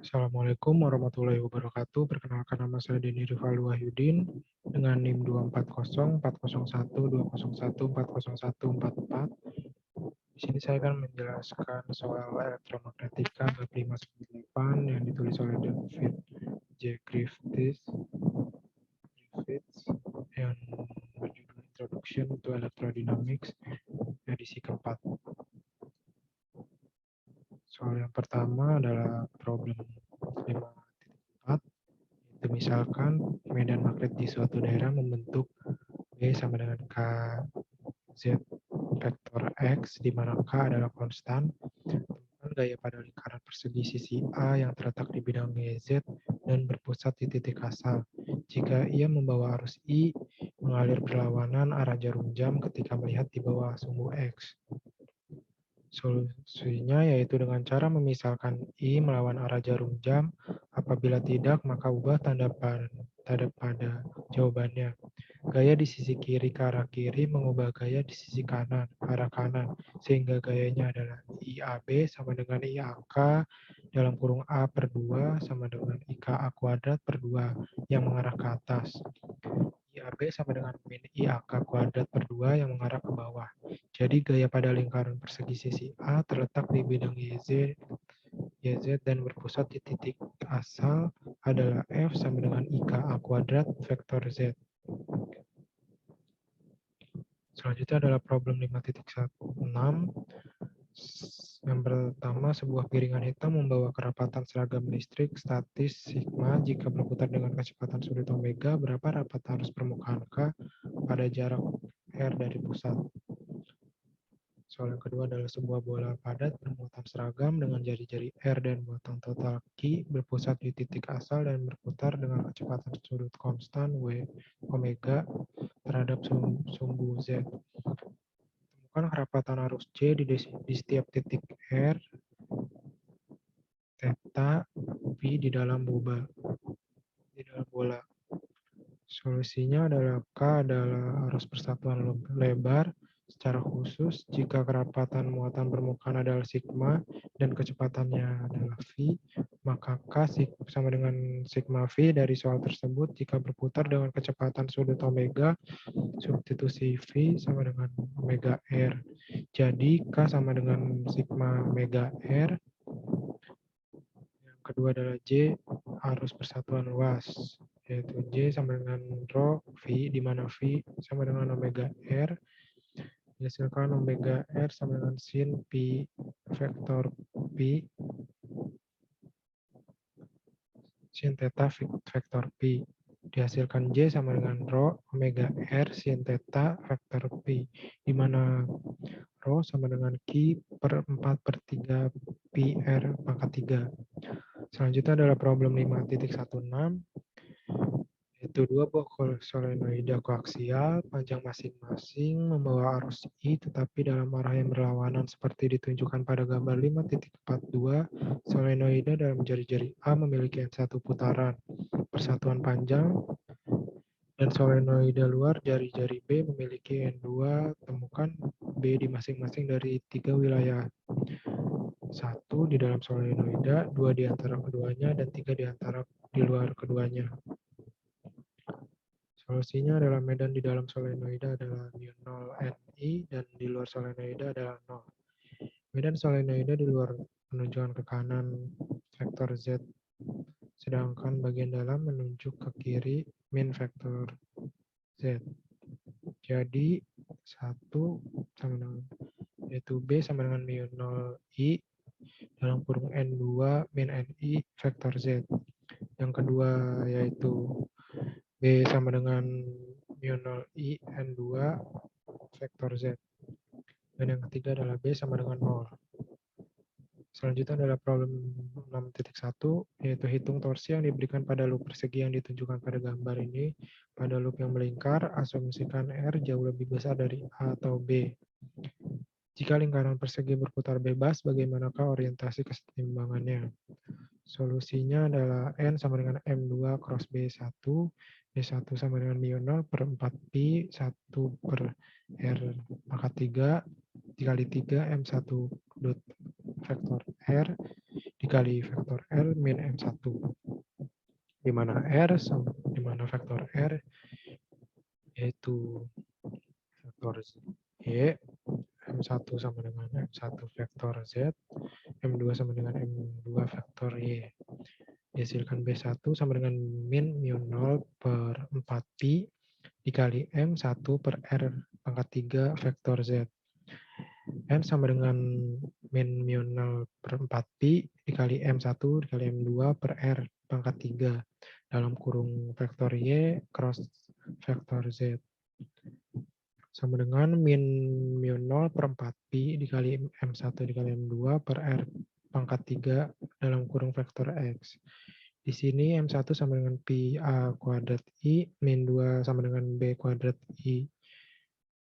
Assalamualaikum warahmatullahi wabarakatuh. Perkenalkan nama saya Denny Rivaldo Wahyudin dengan NIM 240401201401404. Di sini saya akan menjelaskan soal elektromagnetika bab 598 yang ditulis oleh David J. Griffiths yang berjudul Introduction to Electrodynamics edisi keempat. Soal yang pertama adalah problem 5.4. Itu misalkan medan magnet di suatu daerah membentuk B sama dengan K Z vektor X, di mana K adalah konstan. Temukan gaya pada lingkaran persegi sisi A yang terletak di bidang YZ dan berpusat di titik asal. Jika ia membawa arus I mengalir berlawanan arah jarum jam ketika melihat di bawah sumbu X. Solusinya yaitu dengan cara memisalkan I melawan arah jarum jam. Apabila tidak, maka ubah tanda pada jawabannya. Gaya di sisi kiri ke arah kiri mengubah gaya di sisi kanan ke arah kanan, sehingga gayanya adalah IAB sama dengan IAK dalam kurung A per 2 sama dengan IKA kuadrat per 2 yang mengarah ke atas. IAB sama dengan min IAK kuadrat per 2 yang mengarah ke bawah. Jadi gaya pada lingkaran persegi sisi A terletak di bidang YZ dan berpusat di titik asal adalah F sama dengan IKA kuadrat vektor Z. Selanjutnya adalah problem 5.16. Yang pertama, sebuah piringan hitam membawa kerapatan seragam listrik statis sigma jika berputar dengan kecepatan sudut omega. Berapa rapat arus permukaan K pada jarak R dari pusat? Soal yang kedua adalah sebuah bola padat bermuatan seragam dengan jari-jari R dan muatan total Q berpusat di titik asal dan berputar dengan kecepatan sudut konstan W omega terhadap sumbu Z. Temukan kerapatan arus C di setiap titik R, theta, V di dalam bola. Solusinya adalah K adalah arus persatuan lebar. Secara khusus, jika kerapatan muatan permukaan adalah sigma dan kecepatannya adalah V, maka K sama dengan sigma V dari soal tersebut jika berputar dengan kecepatan sudut omega, substitusi V sama dengan omega R. Jadi K sama dengan sigma omega R. Yang kedua adalah J, arus persatuan luas, yaitu J sama dengan rho V, di mana V sama dengan omega R. Dihasilkan omega R sama dengan sin P vektor P, sin theta vektor P. Dihasilkan J sama dengan rho omega R sin theta vektor P, di mana rho sama dengan Q per 4 per 3 Pi R pangkat 3. Selanjutnya adalah problem 5.16, yaitu dua buah solenoida koaksial panjang masing-masing membawa arus I tetapi dalam arah yang berlawanan seperti ditunjukkan pada gambar 5.42. Solenoida dalam jari-jari A memiliki N1 putaran persatuan panjang dan solenoida luar jari-jari B memiliki N2. Temukan B di masing-masing dari 3 wilayah. 1 di dalam solenoida, 2 di antara keduanya, dan 3 di luar keduanya. Solusinya adalah medan di dalam solenoida adalah mu0 Ni dan di luar solenoida adalah 0. Medan solenoida di luar menunjukkan ke kanan vektor Z, sedangkan bagian dalam menunjuk ke kiri min vektor Z. Jadi 1 sama dengan, yaitu B sama dengan mu0 I dalam kurung N2 min Ni vektor Z. Yang kedua yaitu B sama dengan mu0 I N2 vektor Z. Dan yang ketiga adalah B sama dengan 0. Selanjutnya adalah problem 6.1, yaitu hitung torsi yang diberikan pada loop persegi yang ditunjukkan pada gambar ini. Pada loop yang melingkar, asumsikan R jauh lebih besar dari A atau B. Jika lingkaran persegi berputar bebas, bagaimanakah orientasi keseimbangannya? Solusinya adalah N sama dengan M2 cross B1, B1 sama dengan mu0 per 4 Pi, 1 per R pangkat 3, dikali 3 M1 dot vektor R, dikali vektor R min M1. Di mana vektor R yaitu vektor Y, M1 sama dengan M1 vektor Z, M2 sama dengan M2 vektor Y. Dihasilkan B1 sama dengan min mu 0 per 4pi dikali M1 per R pangkat 3 vektor Z. N sama dengan min mu 0 per 4pi dikali M1 dikali M2 per R pangkat 3 dalam kurung vektor Y cross vektor Z. Sama dengan min mu 0 per 4pi dikali M1 dikali M2 per R pangkat 3 dalam kurung vektor X. Di sini M1 sama dengan pi A kuadrat I, min 2 sama dengan B kuadrat I.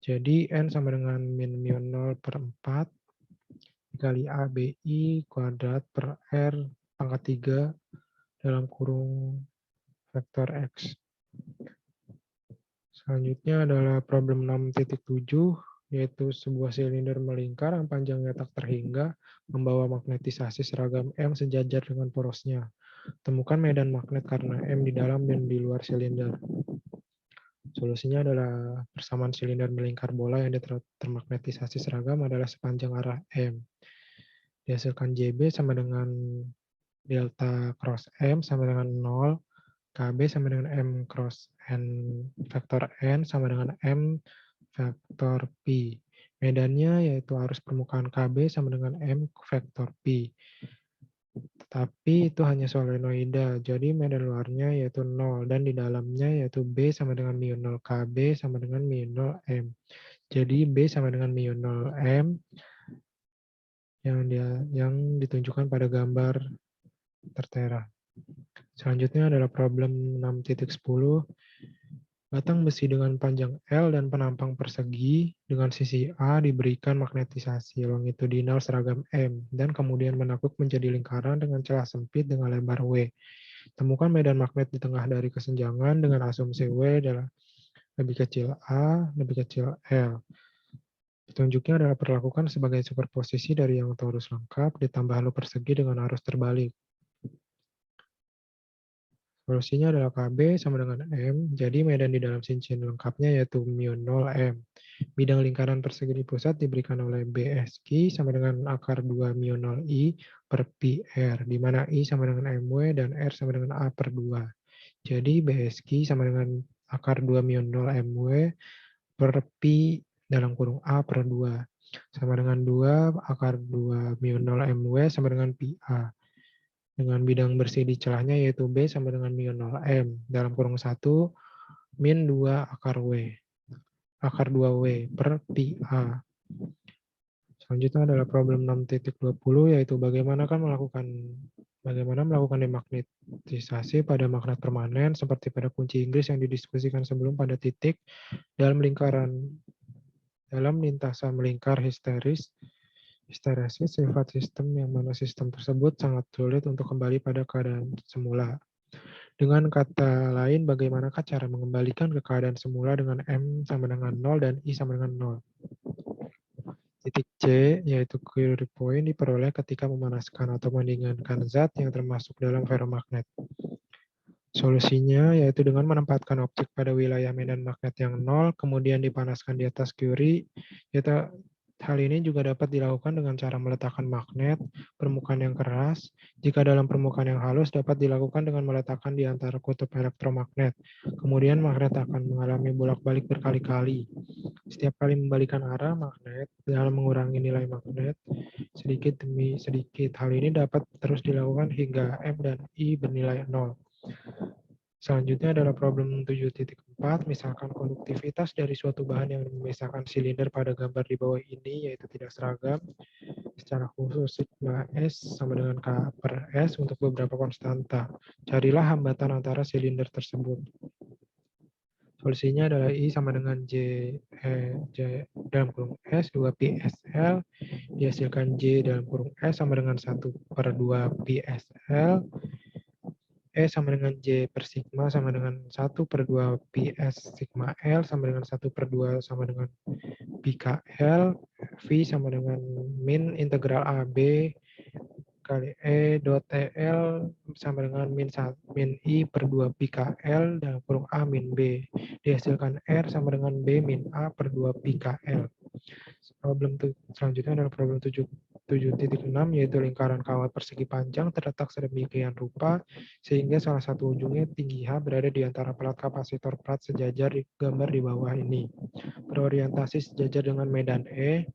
Jadi N sama dengan min mu 0 per 4 dikali ABI kuadrat per R pangkat 3 dalam kurung vektor X. Selanjutnya adalah problem 6.7, yaitu sebuah silinder melingkar yang panjangnya tak terhingga membawa magnetisasi seragam M sejajar dengan porosnya. Temukan medan magnet karena M di dalam dan di luar silinder. Solusinya adalah persamaan silinder melingkar bola yang termagnetisasi seragam adalah sepanjang arah M. Dihasilkan JB sama dengan delta cross M sama dengan 0, KB sama dengan M cross N vektor N sama dengan M vektor P. Medannya yaitu arus permukaan KB sama dengan M vektor P. Tetapi itu hanya solenoida, jadi medan luarnya yaitu 0, dan di dalamnya yaitu B sama dengan mu 0 KB sama dengan mu 0 M. Jadi B sama dengan mu 0 M yang ditunjukkan pada gambar tertera. Selanjutnya adalah problem 6.10. Batang besi dengan panjang L dan penampang persegi dengan sisi A diberikan magnetisasi longitudinal seragam M dan kemudian menakuk menjadi lingkaran dengan celah sempit dengan lebar W. Temukan medan magnet di tengah dari kesenjangan dengan asumsi W adalah lebih kecil A, lebih kecil L. Petunjuknya adalah perlakukan sebagai superposisi dari yang torus lengkap ditambah halu persegi dengan arus terbalik. Solusinya adalah KB sama dengan M, jadi medan di dalam cincin lengkapnya yaitu mu 0 M. Bidang lingkaran persegi di pusat diberikan oleh BSQ sama dengan akar 2 mu 0 I per pi R, di mana I sama dengan MW dan R sama dengan A per 2. Jadi BSQ sama dengan akar 2 mu 0 MW per pi dalam kurung A per 2. Sama dengan 2 akar 2 mu 0 MW sama dengan pi A. Dengan bidang bersih di celahnya yaitu B sama dengan mu 0 M dalam kurung 1 min 2 akar W. Akar 2W per pi A. Selanjutnya adalah problem 6.20 yaitu bagaimana melakukan demagnetisasi pada magnet permanen seperti pada kunci Inggris yang didiskusikan sebelum pada titik dalam lintasan melingkar histeresis sifat sistem yang mana sistem tersebut sangat sulit untuk kembali pada keadaan semula. Dengan kata lain, bagaimanakah cara mengembalikan ke keadaan semula dengan M sama dengan 0 dan I sama dengan 0? Titik C, yaitu Curie point, diperoleh ketika memanaskan atau mendinginkan zat yang termasuk dalam ferromagnet. Solusinya yaitu dengan menempatkan objek pada wilayah medan magnet yang 0, kemudian dipanaskan di atas Curie. Hal ini juga dapat dilakukan dengan cara meletakkan magnet permukaan yang keras. Jika dalam permukaan yang halus dapat dilakukan dengan meletakkan di antara kutub elektromagnet. Kemudian magnet akan mengalami bolak-balik berkali-kali. Setiap kali membalikan arah magnet dalam mengurangi nilai magnet sedikit demi sedikit. Hal ini dapat terus dilakukan hingga M dan I bernilai 0. Selanjutnya adalah problem 7.4, misalkan konduktivitas dari suatu bahan yang memisahkan silinder pada gambar di bawah ini, yaitu tidak seragam. Secara khusus, sigma S sama dengan K per S untuk beberapa konstanta. Carilah hambatan antara silinder tersebut. Solusinya adalah I sama dengan J dalam kurung S, 2pi SL, dihasilkan J dalam kurung S sama dengan 1 per 2 pi SL, E sama dengan J per sigma sama dengan 1 per 2 pi S sigma L sama dengan 1 per 2 sama dengan pi KL, V sama dengan min integral AB dikali E dot EL sama dengan min I per 2 pi KL dalam kurung A min B. Dihasilkan R sama dengan B min A per 2 pi KL. Selanjutnya adalah problem 7.6 yaitu lingkaran kawat persegi panjang terletak sedemikian rupa sehingga salah satu ujungnya tinggi H berada di antara plat kapasitor plat sejajar di gambar di bawah ini. Berorientasi sejajar dengan medan E,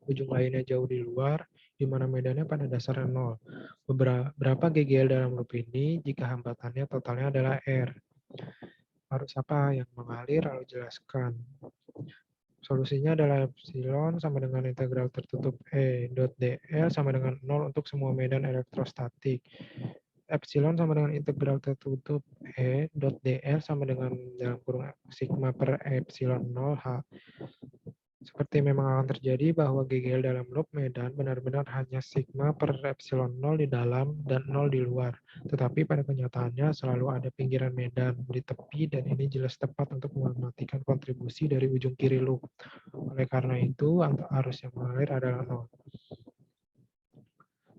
ujung lainnya jauh di luar, di mana medannya pada dasarnya 0. Berapa GGL dalam loop ini jika hambatannya totalnya adalah R? Arus apa yang mengalir? Lalu jelaskan. Solusinya adalah epsilon sama dengan integral tertutup E dot dl sama dengan 0 untuk semua medan elektrostatik. Epsilon sama dengan integral tertutup E dot dl sama dengan dalam kurung sigma per epsilon 0 H. Seperti memang akan terjadi bahwa GGL dalam loop medan benar-benar hanya sigma per epsilon 0 di dalam dan 0 di luar. Tetapi pada kenyataannya selalu ada pinggiran medan di tepi dan ini jelas tepat untuk mematikan kontribusi dari ujung kiri loop. Oleh karena itu, arus yang mengalir adalah 0.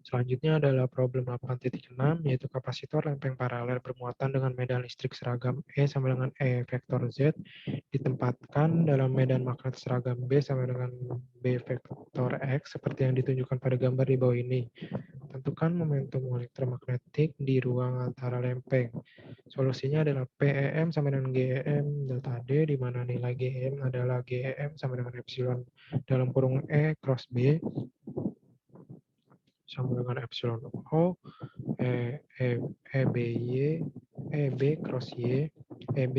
Selanjutnya adalah problem 8.6, yaitu kapasitor lempeng paralel bermuatan dengan medan listrik seragam E sama dengan E vektor Z ditempatkan dalam medan magnet seragam B sama dengan B vektor X seperti yang ditunjukkan pada gambar di bawah ini. Tentukan momentum elektromagnetik di ruang antara lempeng. Solusinya adalah PEM sama dengan GEM delta D, di mana nilai GEM adalah GEM sama dengan epsilon dalam kurung E cross B sama dengan epsilon O, EBY, EB cross Y, EB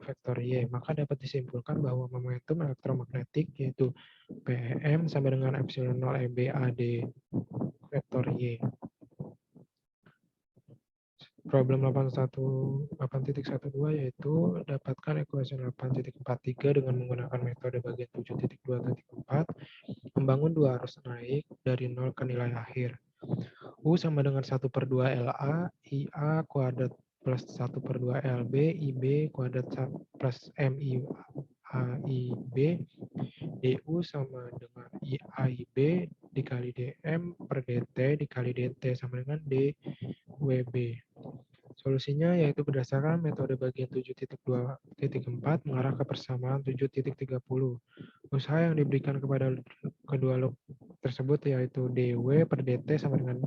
vektor Y. Maka dapat disimpulkan bahwa momentum elektromagnetik yaitu PEM sama dengan epsilon 0 EB AD vektor Y. Problem 8.12 yaitu dapatkan ekuasi 8.43 dengan menggunakan metode bagian 7.2.4 membangun dua arus naik dari 0 ke nilai akhir. U sama dengan 1 per 2 LA, IA kuadrat plus 1 per 2 LB, IB kuadrat plus MI AIB, DU sama dengan IAIB dikali DM per DT dikali DT sama dengan DWB. Solusinya yaitu berdasarkan metode bagian 7.2.4 mengarah ke persamaan 7.30. Usaha yang diberikan kepada kedua loop tersebut yaitu dW per dt sama dengan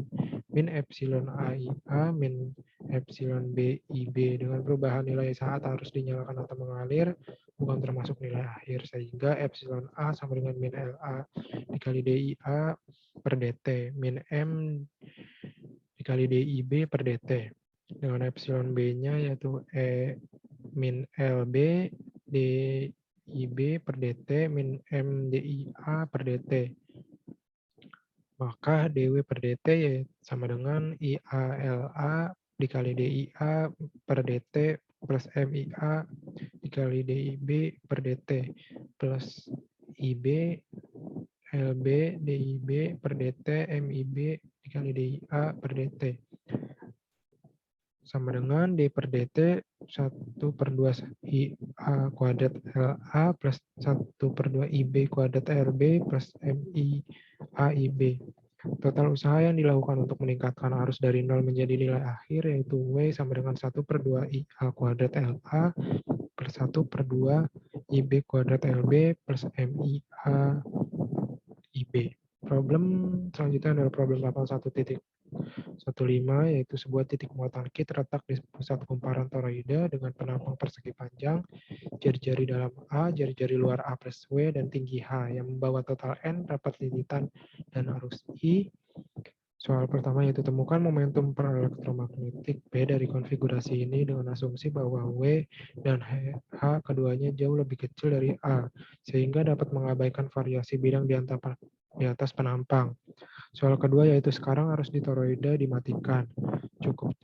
min epsilon AIA min epsilon BIB dengan perubahan nilai saat harus dinyalakan atau mengalir bukan termasuk nilai akhir sehingga epsilon A sama dengan min LA dikali DIA per dt min M dikali DIB per dt dengan epsilon B-nya yaitu E min LB DIB per dt min M DIA per dt. Maka DW per dt ya sama dengan IALA dikali DIA per dt plus MIA dikali DIB per dt plus IB LB DIB per dt MIB dikali DIA per dt. Sama dengan D per DT 1 per 2 IA kuadrat LA plus 1 per 2 IB kuadrat RB plus MI AIB. Total usaha yang dilakukan untuk meningkatkan arus dari 0 menjadi nilai akhir yaitu W sama dengan 1 per 2 IA kuadrat LA plus 1 per 2 IB kuadrat LB plus MI AIB. Problem selanjutnya adalah problem 81.15 yaitu sebuah titik muatan Q terletak di pusat kumparan toroida dengan penampang persegi panjang, jari-jari dalam A, jari-jari luar A plus W, dan tinggi H yang membawa total N, rapat lilitan, dan arus I. Soal pertama yaitu temukan momentum per elektromagnetik B dari konfigurasi ini dengan asumsi bahwa W dan H keduanya jauh lebih kecil dari A, sehingga dapat mengabaikan variasi bidang di atas penampang. Soal kedua yaitu sekarang arus di toroida dimatikan. Cukup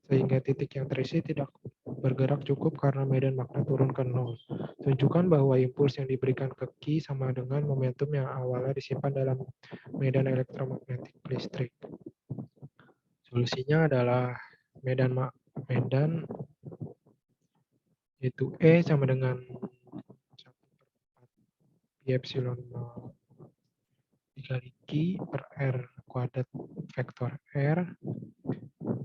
sehingga titik yang terisi tidak bergerak cukup karena medan magnet turun ke 0. Tunjukkan bahwa impuls yang diberikan ke Q sama dengan momentum yang awalnya disimpan dalam medan elektromagnetik listrik. Solusinya adalah medan yaitu E sama dengan 1 per 4 pi epsilon 0 dikali Q per R kuadrat vektor R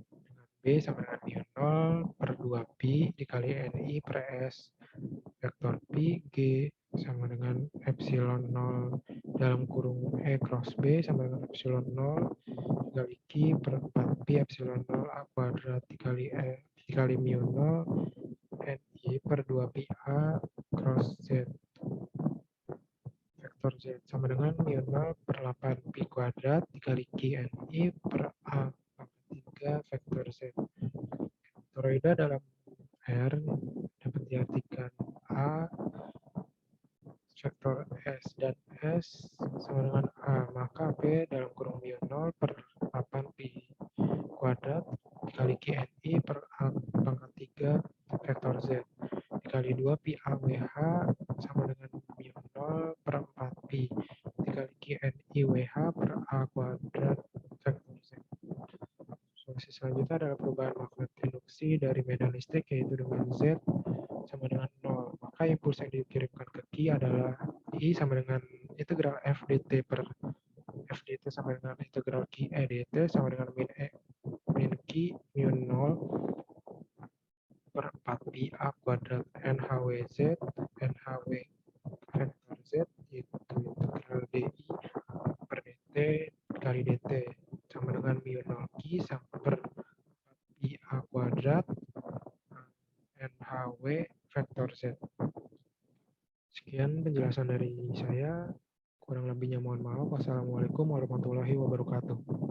dengan B sama dengan mu 0 per 2pi dikali Ni per S vektor pi G sama dengan epsilon 0 dalam kurung E cross B sama dengan epsilon 0 dikali Q per 4pi epsilon 0 A kuadrat dikali mu 0 Ni per 2pi A cross Z vektor Z sama dengan mu 0 per 8pi kuadrat dikali Ni per A pangkat 3 vektor Z. Toroida dalam R dapat diartikan A vektor S dan S sama dengan A, maka B dalam kurung mu 0 per 8pi kuadrat dikali Ni per A pangkat 3 vektor Z dikali 2 pi AWH sama dengan mu 0 per 4pi dikali Ni WH per A kuadrat vektor Z. Solusi selanjutnya adalah perubahan magnet induksi dari medan listrik yaitu dengan Z sama dengan 0. Maka impuls yang dikirimkan ke Q adalah I sama dengan integral F dt per F dt sama dengan integral Q E dt sama dengan min Q mu 0 per 4pi A kuadrat NHWZ NHW vektor Z yaitu integral DI per dt kali dt sama dengan mu 0 Q sama per 4pi A kuadrat NHW vektor Z. Sekian penjelasan dari saya. Kurang lebihnya mohon maaf. Wassalamualaikum warahmatullahi wabarakatuh.